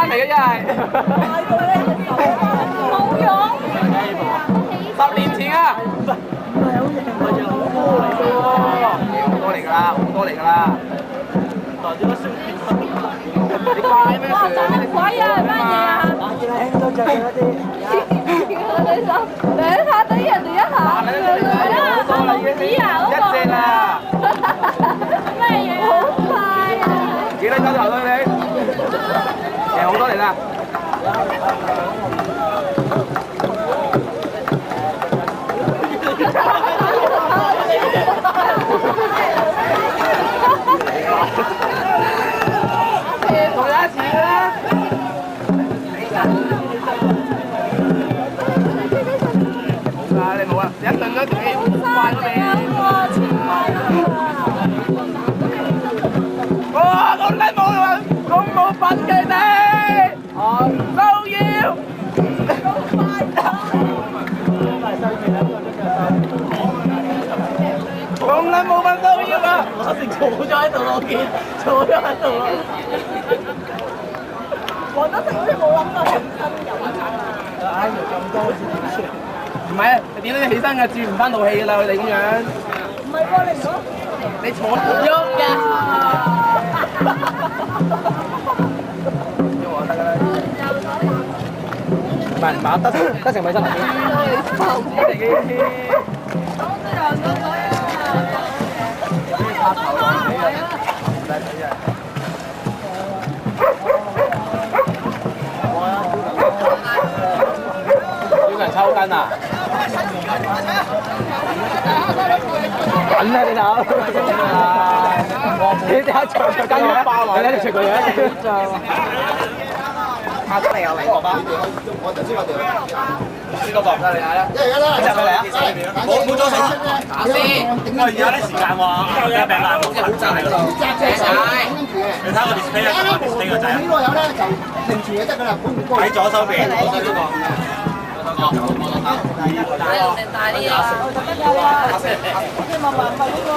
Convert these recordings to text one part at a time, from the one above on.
嚟嘅真係。冇用。10年前啊。好多嚟㗎啦，好多嚟㗎啦。你怪咩？哇！真係鬼啊！乜嘢啊？見阿兄都着咗啲。你手兩下等人哋一下，好紙啊！一隻啊！咩嘢？好快啊！幾多鐘頭啦你？好多嚟啦！同有一次啦！冇啊，你冇啊！你一頓咗自己快咗未？哇！咁撚冇啊！咁冇品嘅你，都要咁快咁撚冇品都要啊！我成坐咗喺度咯，我見坐咗喺度咯。我都成日冇諗過起身飲茶。唉，咁多次點算？唔係啊，點都要起身㗎，轉唔翻套戲㗎啦，佢哋咁樣。唔係喎，你唔講。你坐唔喐㗎。喐我得㗎啦。唔係，買得成米真係。嚟嘅。插頭啊！唔使睇啊！要人抽筋啊！緊啊！你睇，你睇長筋都爆埋，你睇條長佢下咗嚟又嚟個吧？我就知我哋呢個博得你睇啦，一嚟啦，一齊嚟啊！冇咗手，打先。我而家啲時間話有病啦，即係好窄嗰度，斜晒。你睇我 display 啊 ，display 個仔。呢個有咧就定住就得㗎啦，喺左手邊，左手邊個。大啲啊！你慢慢去喎。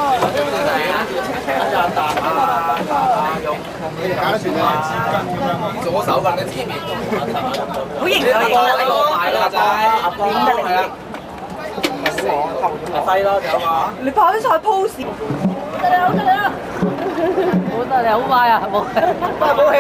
左手㗎，你知面。好型啊！呢個大啦，仔。係啦。細咯，有嘛？你拍晒 pose。好得啦！好得你好快啊！冇冇氣。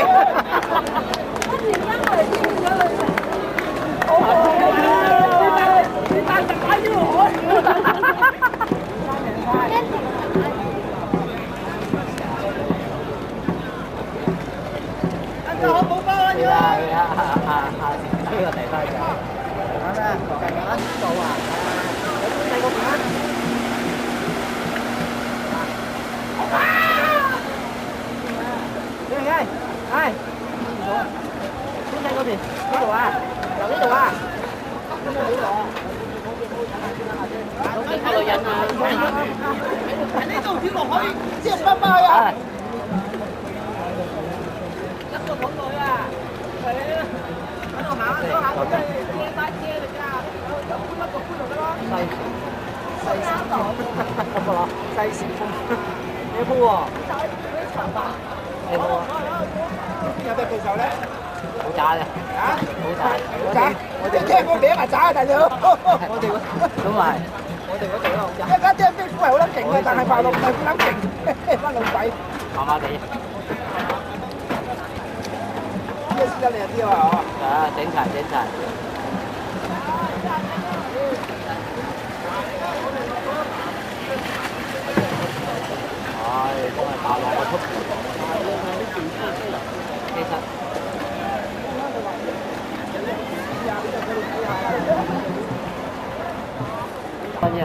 有咩對手咧？好渣嘅，啊？好渣，好渣！我哋聽歌名係渣啊，大佬！我哋咁係，我哋嗰隊都好渣。一家聽邊夫係好撚勁嘅，但係快樂唔係好撚勁，翻老鬼。麻麻地。咩先得靚啲啊？啊，整齊整齊。係，幫佢打落個速度。其實。裝腰，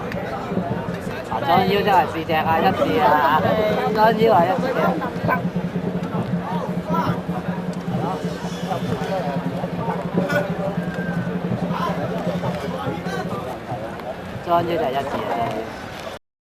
裝腰真係試隻啊，一試啊，裝腰係一試嘅。裝腰就係一試嘅啫。